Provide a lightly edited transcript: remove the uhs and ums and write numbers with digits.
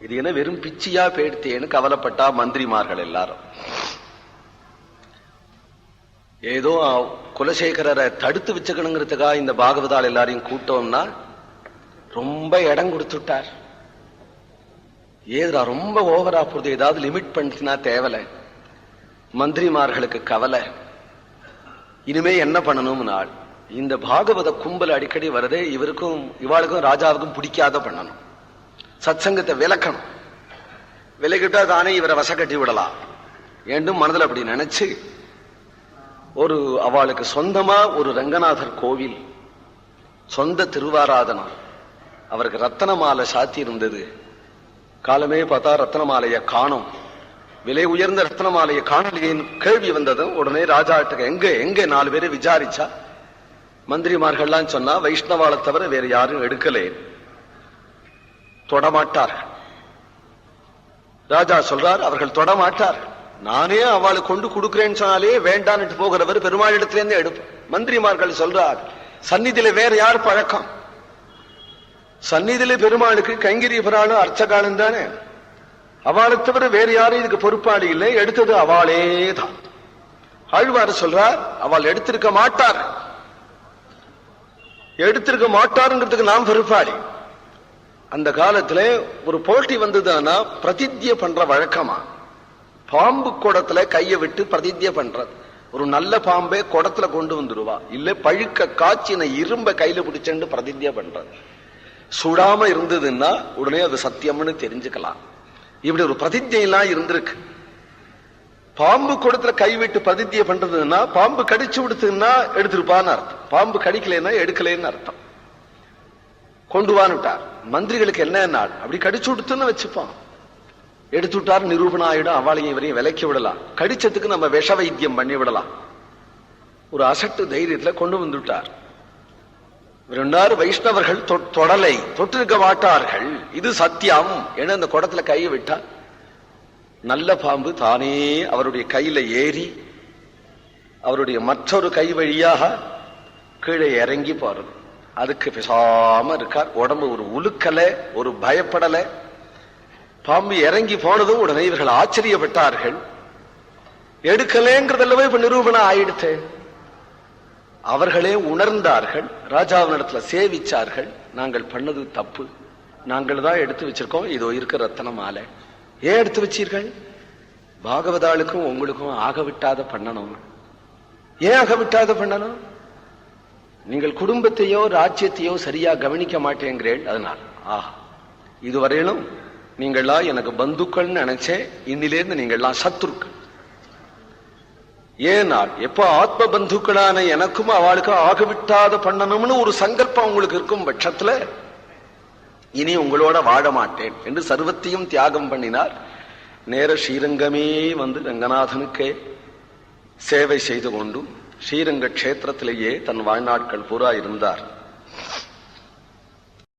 இது என்ன வெறும் பிச்சியா போயிடுத்தேன்னு கவலைப்பட்டா மந்திரிமார்கள் எல்லாரும். ஏதோ குலசேகரரை தடுத்து வச்சுக்கணுங்கிறதுக்காக இந்த பாகவதால் எல்லாரையும் கூட்டோம்னா ரொம்ப இடம் கொடுத்துட்டார். ஏதா ரொம்ப ஓவரா போகுது, ஏதாவது லிமிட் பண்ணினா தேவலை. மந்திரிமார்களுக்கு கவலை, இனிமே என்ன பண்ணணும் நாள். இந்த பாகவத கும்பல் அடிக்கடி வரதே இவருக்கும் இவாளுக்கும் ராஜாவுக்கும் பிடிக்காத பண்ணணும். சத்சங்கத்தை விலக்கணும். விலகிட்டா தானே இவரை வசக்கட்டி விடலாம் ஏண்டும் மனதில் அப்படி நினைச்சு ஒரு அவளுக்கு சொந்தமா ஒரு ரங்கநாதர் கோவில், சொந்த திருவாராதனம். அவருக்கு ரத்தன மாலை சாத்தி இருந்தது. காலமே பார்த்தா ரத்தன மாலையை காணும். விலை உயர்ந்த ரத்தன மாலையை காணலியின் கேள்வி வந்ததும் உடனே ராஜாட்டுக்கு எங்க எங்க 4 பேரை விசாரிச்சா மந்திரிமார்கள்லாம் சொன்னா வைஷ்ணவாளை தவிர வேற யாரும் எடுக்கலே, தொடமாட்டார்கள். ராஜா சொல்றார் அவர்கள் தொடமாட்டார்கள். நானே அவளுக்கு கொண்டு கொடுக்கிறேன்னு சொன்னாலே வேண்டான்னு போகிறவர் பெருமாள் இடத்திலேருந்து எடுப்போம். மந்திரிமார்கள் சொல்றார் சந்நிதியில வேற யார் பழக்கம்? சந்நிதியில பெருமாளுக்கு கைங்கரியபராலும் அர்ச்சகாலும் தானே. அவளை தவிர வேற யாரும் இதுக்கு பொறுப்பாளி இல்லை, எடுத்தது அவளே தான். ஆழ்வார் சொல்றார் அவள் எடுத்திருக்க மாட்டார். எடுத்திருக்க மாட்டாருங்கிறதுக்கு நாம் பொறுப்பாளி. அந்த காலத்துல ஒரு போட்டி வந்ததுன்னா பிரதிஜ்ய பண்ற வழக்கமா. பாம்பு குடத்துல கைய விட்டு பிரதிஜ்ய பண்றது. ஒரு நல்ல பாம்பே குடத்துல கொண்டு வந்துருவா, இல்ல பழுக்க காய்ச்சின இரும்ப கையில பிடிச்சேன்னு பிரதிஜ்ய பண்றது. சுடாம இருந்ததுன்னா உடனே அது சத்தியம்னு தெரிஞ்சுக்கலாம். இப்படி ஒரு பிரதிஜையெல்லாம் இருந்திருக்கு. பாம்பு குடத்துல கை விட்டு பிரதிஜ்ய பண்றதுன்னா பாம்பு கடிச்சு விடுத்துன்னா எடுத்திருப்பான்னு அர்த்தம், பாம்பு கடிக்கலைன்னா எடுக்கலைன்னு அர்த்தம். கொண்டு வான்னுட்டார். மந்திரிகளுக்கு என்ன நாள் அப்படி கடிச்சு விடுத்துன்னு வச்சுப்பான். எடுத்து விட்டார் நிரூபணம் ஆயிடும். அவளையும் இவரையும் விலைக்கி விடலாம், கடிச்சதுக்கு நம்ம விஷ வைத்தியம் பண்ணி விடலாம். ஒரு அசட்டு தைரியத்துல கொண்டு வந்துட்டார். ரெண்டாறு வைஷ்ணவர்கள் தொடலை தொட்டிருக்க மாட்டார்கள், இது சத்தியம் என அந்த குடத்துல கையை விட்டா நல்ல பாம்பு தானே அவருடைய கையில ஏறி அவருடைய மற்றொரு கை வழியாக கீழே இறங்கி போறது. அதுக்கு பேசாம இருக்கார். உடம்பு ஒரு உலுக்கல, ஒரு பயப்படல. பாம்பு இறங்கி போனதும் உடனே இவர்கள் ஆச்சரியப்பட்டார்கள். எடுக்கலேங்கிறதல்லவே இப்ப நிரூபணம் ஆயிடுச்சு. அவர்களே உணர்ந்தார்கள். ராஜாவினிடத்துல சேவிச்சார்கள். நாங்கள் பண்ணது தப்பு, நாங்கள் தான் எடுத்து வச்சிருக்கோம், இதோ இருக்க ரத்தன மாலை. ஏன் எடுத்து வச்சீர்கள்? பாகவதாளுக்கும் உங்களுக்கும் ஆகவிட்டாத பண்ணணும். ஏன் ஆகவிட்டாத பண்ணணும்? நீங்கள் குடும்பத்தையோ ராஜ்யத்தையோ சரியா கவனிக்க மாட்டேங்கிறேன். அதனால் இதுவரையிலும் நீங்களா எனக்கு பந்துக்கள் நினைச்சேன், இன்னிலேருந்து நீங்கள்லாம் சத்துருக்கள். ஏனால் எப்ப ஆத்ம பந்துக்களான எனக்கும் அவளுக்கும் ஆகவிட்டாத பண்ணணும்னு ஒரு சங்கல்பம் உங்களுக்கு இருக்கும் பட்சத்துல இனி உங்களோட வாழ மாட்டேன் என்று சர்வத்தையும் தியாகம் பண்ணினார். நேர ஸ்ரீரங்கமே வந்து ரங்கநாதனுக்கே சேவை செய்து கொண்டு ஸ்ரீரங்க கஷேத்திரத்திலேயே தன் வாழ்நாட்கள் பூரா இருந்தார்.